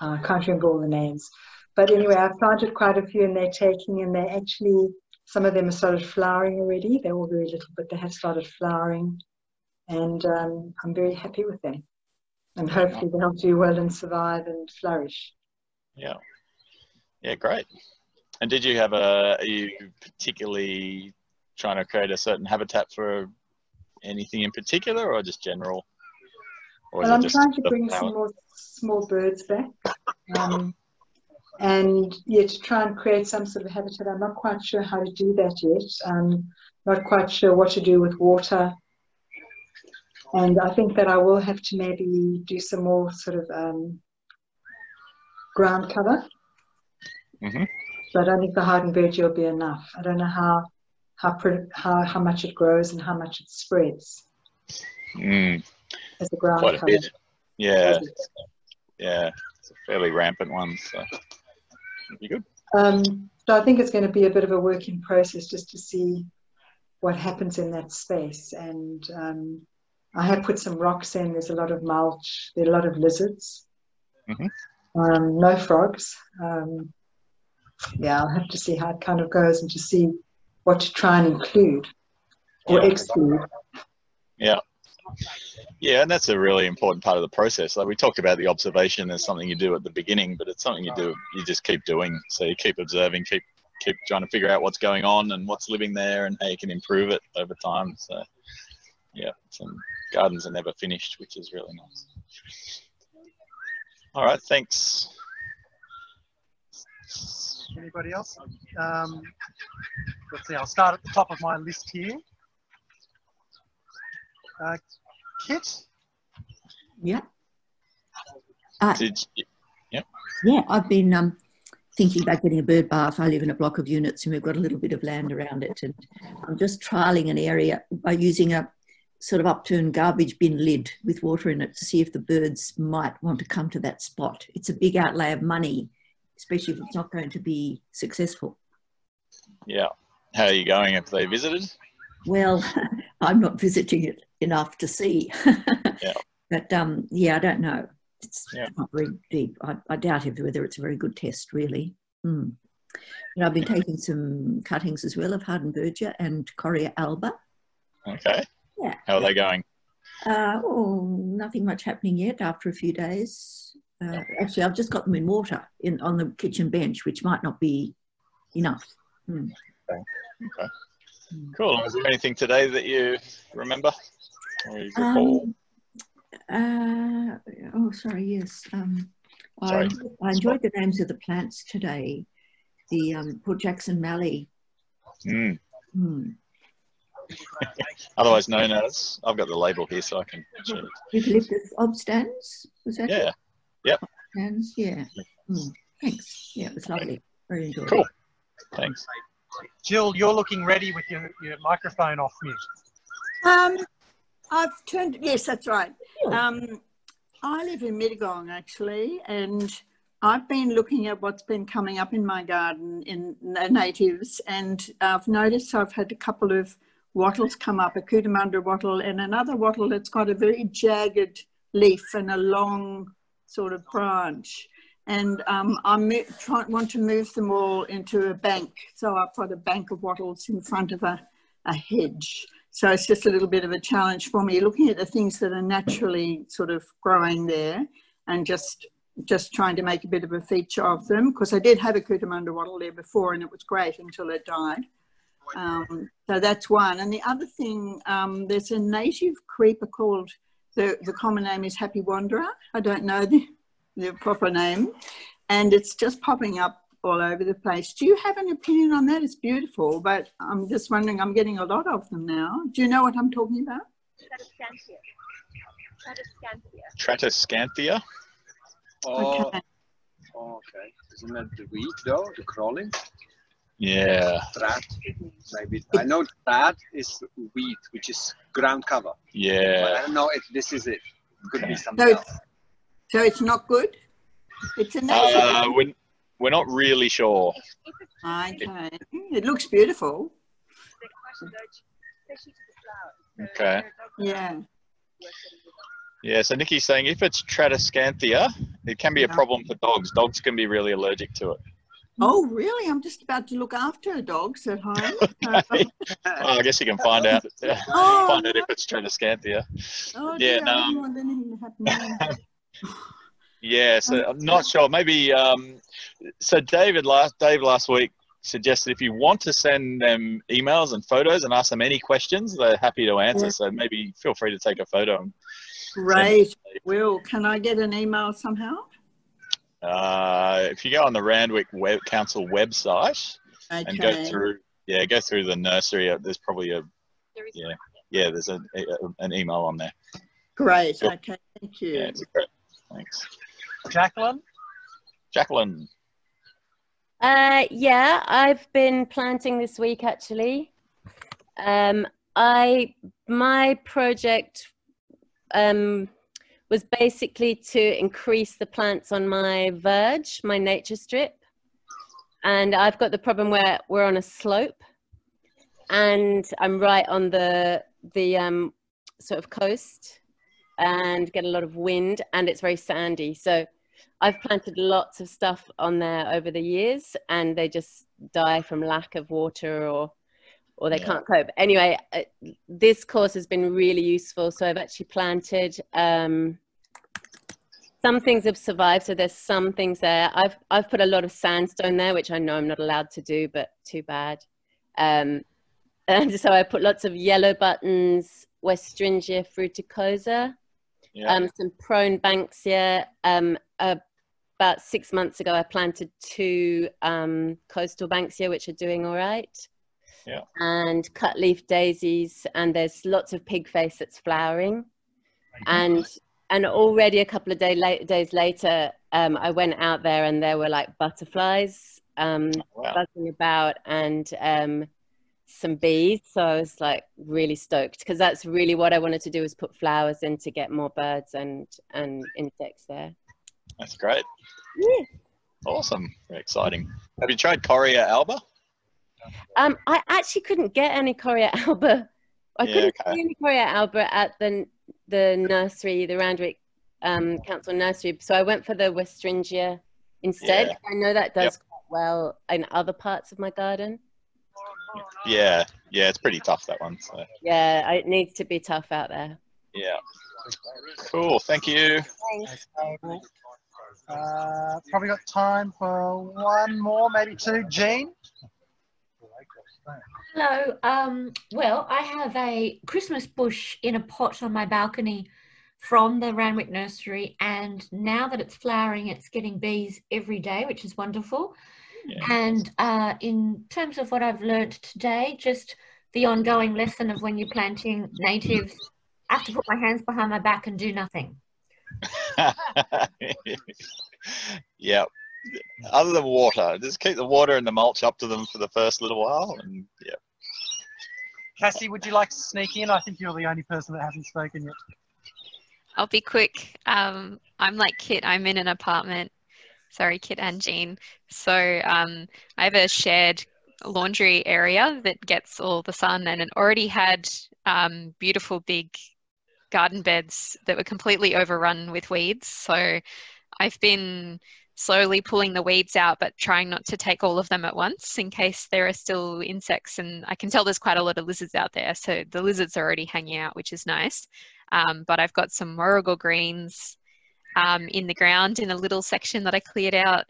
I: I can't remember all the names. But anyway, I've planted quite a few and they're taking and they're actually, some of them have started flowering already. They're all very little, but they have started flowering. And I'm very happy with them. And hopefully they'll do well and survive and flourish.
A: Yeah. Yeah, great. And did you have are you particularly trying to create a certain habitat for anything in particular or just general? Or
I: well, I'm trying to bring some more small birds back. And yeah, to try and create some sort of habitat. I'm not quite sure how to do that yet. Not quite sure what to do with water. And I think that I will have to maybe do some more sort of ground cover. So I don't think the Hardenbergia will be enough. I don't know how much it grows and how much it spreads. As a ground
A: Quite a
I: cover.
A: bit. Yeah. Yeah. It's a fairly rampant one, so it'll be good.
I: So I think it's going to be a bit of a working process just to see what happens in that space. And I have put some rocks in. There's a lot of mulch. There are a lot of lizards. No frogs. Yeah, I'll have to see how it kind of goes and to see what to try and include or exclude.
A: Yeah. Yeah, and that's a really important part of the process. Like we talked about the observation as something you do at the beginning, but it's something you just keep doing. So you keep observing, keep trying to figure out what's going on and what's living there and how you can improve it over time. So yeah, some gardens are never finished, which is really nice. All right, thanks.
G: Anybody else? Let's see, I'll start at the top of my list here. Kit?
C: Yeah.
A: Yeah,
C: I've been thinking about getting a bird bath. I live in a block of units and we've got a little bit of land around it. And I'm just trialling an area by using a sort of upturned garbage bin lid with water in it to see if the birds might want to come to that spot. It's a big outlay of money, especially if it's not going to be successful.
A: Yeah. How are you going? Have they visited?
C: Well, I'm not visiting it enough to see.
A: Yeah.
C: But yeah, I don't know. It's not very deep. I doubt whether it's a very good test, really. And I've been taking some cuttings as well of Hardenbergia and Coria alba.
A: Okay.
C: Yeah.
A: How are they going?
C: Nothing much happening yet after a few days. Actually, I've just got them in water on the kitchen bench, which might not be enough.
A: Okay. Cool. Was there anything today that you remember or you recall?
C: Sorry, yes.
A: Sorry.
C: I enjoyed the names of the plants today. The Port Jackson mallee.
A: Otherwise known as, I've got the label here so I can show it.
C: Eucalyptus obstans, was that it?
A: Yep.
C: Obstans, yeah. Thanks. Yeah, it was lovely. Very enjoyable.
A: Cool. Thanks.
G: Jill, you're looking ready with your microphone off mute.
N: I've turned, yes, that's right. I live in Mittagong actually, and I've been looking at what's been coming up in my garden in natives, and I've noticed I've had a couple of wattles come up, a Cootamundra wattle and another wattle that's got a very jagged leaf and a long sort of branch. and want to move them all into a bank. So I've got a bank of wattles in front of a hedge. So it's just a little bit of a challenge for me, looking at the things that are naturally sort of growing there and just trying to make a bit of a feature of them, because I did have a Cootamundra wattle there before and it was great until it died. So that's one. And the other thing, there's a native creeper called, the common name is Happy Wanderer. I don't know the proper name. And it's just popping up all over the place. Do you have an opinion on that? It's beautiful, but I'm just wondering, I'm getting a lot of them now. Do you know what I'm talking about?
A: Tratoscanthia.
E: Oh,
N: Okay.
E: okay. Isn't that the weed though? The crawling?
A: Yeah.
E: Trat, maybe. I know trat is weed, which is ground cover.
A: Yeah.
E: But I don't know if this is it. Could be something else.
N: So it's not good? It's a native.
A: We're not really sure.
N: Okay. It looks beautiful.
A: Okay.
N: Yeah.
A: Yeah, so Nikki's saying if it's Tratoscanthia, it can be a problem for dogs. Dogs can be really allergic to it.
N: Oh, really? I'm just about to look after dogs at home.
A: Well, I guess you can find out. Find out if it's Tratoscanthia.
N: Oh,
A: Yeah,
N: dear, I don't want anything to happen.
A: Yeah, so I'm not sure. Maybe so Dave last week suggested if you want to send them emails and photos and ask them any questions, they're happy to answer.
N: Yeah.
A: So maybe feel free to take a photo. And
N: Great. Will, can I get an email somehow?
A: if you go on the Randwick Council website and go
N: Okay.
A: through the nursery, there's probably there's an email on there.
N: Great.
A: Sure.
N: Okay. Thank you.
A: Yeah, it's great. Thanks.
G: Jacqueline?
A: Jacqueline.
M: Yeah, I've been planting this week actually. My project was basically to increase the plants on my verge, my nature strip. And I've got the problem where we're on a slope and I'm right on the sort of coast and get a lot of wind and it's very sandy. So I've planted lots of stuff on there over the years and they just die from lack of water or they can't cope. Anyway, this course has been really useful. So I've actually planted, some things have survived. So there's some things there. I've put a lot of sandstone there, which I know I'm not allowed to do, but too bad. And so I put lots of yellow buttons, Westringia fruticosa, some prone banksia. About 6 months ago, I planted 2 coastal banksia, which are doing all right.
A: Yeah.
M: And cut leaf daisies, and there's lots of pig face that's flowering. And already a couple of days later, I went out there and there were like butterflies buzzing about and some bees. So I was like really stoked because that's really what I wanted to do, is put flowers in to get more birds and insects there.
A: That's great.
M: Yeah.
A: Awesome. Very exciting. Have you tried Coria alba?
M: I actually couldn't get any Coria alba. I couldn't see any Coria alba at the nursery, the Randwick Council nursery. So I went for the Westringia instead.
A: Yeah.
M: I know that does quite well in other parts of my garden.
A: Yeah, it's pretty tough, that one. So.
M: Yeah, it needs to be tough out there.
A: Yeah. Cool. Thank you.
M: Thanks.
G: Probably got time for one more, maybe 2. Jean?
O: Hello. Well, I have a Christmas bush in a pot on my balcony from the Randwick nursery, and now that it's flowering, it's getting bees every day, which is wonderful. Yeah. And in terms of what I've learnt today, just the ongoing lesson of when you're planting natives, I have to put my hands behind my back and do nothing.
A: Yeah. Other than water, just keep the water and the mulch up to them for the first little while, and yeah.
G: Cassie, would you like to sneak in? I think you're the only person that hasn't spoken yet.
D: I'll be quick. I'm like Kit. I'm in an apartment. Sorry, Kit and Jean. So I have a shared laundry area that gets all the sun, and it already had beautiful big garden beds that were completely overrun with weeds. So I've been slowly pulling the weeds out, but trying not to take all of them at once in case there are still insects. And I can tell there's quite a lot of lizards out there. So the lizards are already hanging out, which is nice. But I've got some Warrigal greens in the ground in a little section that I cleared out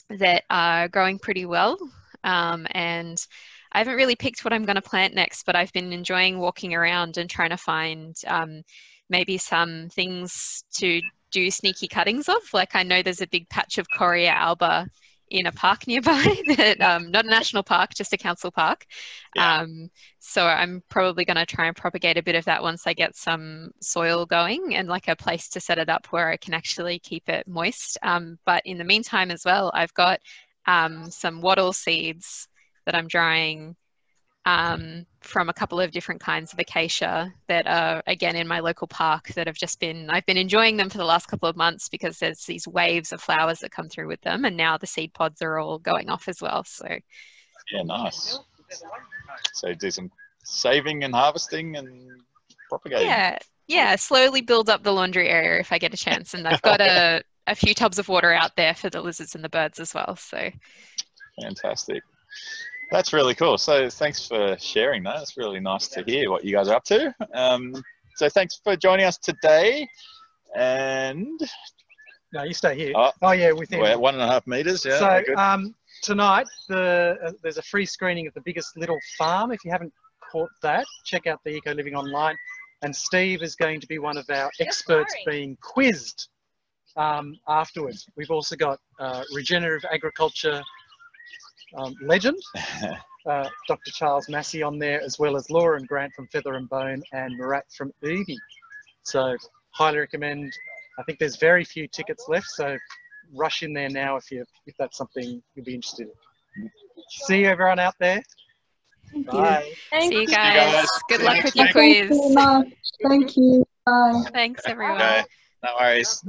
D: that are growing pretty well. And I haven't really picked what I'm going to plant next, but I've been enjoying walking around and trying to find maybe some things to do sneaky cuttings of. Like I know there's a big patch of Coria alba in a park nearby, that not a national park, just a council park.
A: Yeah.
D: So I'm probably going to try and propagate a bit of that once I get some soil going and like a place to set it up where I can actually keep it moist. But in the meantime as well, I've got some wattle seeds that I'm drying from a couple of different kinds of acacia that are again in my local park that have just been, I've been enjoying them for the last couple of months because there's these waves of flowers that come through with them, and now the seed pods are all going off as well. So
A: yeah, nice. So do some saving and harvesting and propagating.
D: Yeah, slowly build up the laundry area if I get a chance, and I've got a few tubs of water out there for the lizards and the birds as well. So
A: fantastic. That's really cool. So thanks for sharing that. It's really nice to hear what you guys are up to. So thanks for joining us today. And
G: no, you stay here.
A: Oh
G: yeah, within.
A: We're at 1.5 meters. Yeah.
G: So
A: good.
G: Tonight there's a free screening of The Biggest Little Farm. If you haven't caught that, check out the Eco Living online. And Steve is going to be one of our experts being quizzed afterwards. We've also got regenerative agriculture legend, Dr. Charles Massey on there, as well as Laura and Grant from Feather and Bone and Murat from Ubi. So highly recommend. I think there's very few tickets left, so rush in there now if that's something you'll be interested in. See you everyone out there. Bye.
D: See you guys. Good luck with your quiz.
I: Thank you. Bye.
D: Thanks everyone.
A: Okay. No worries.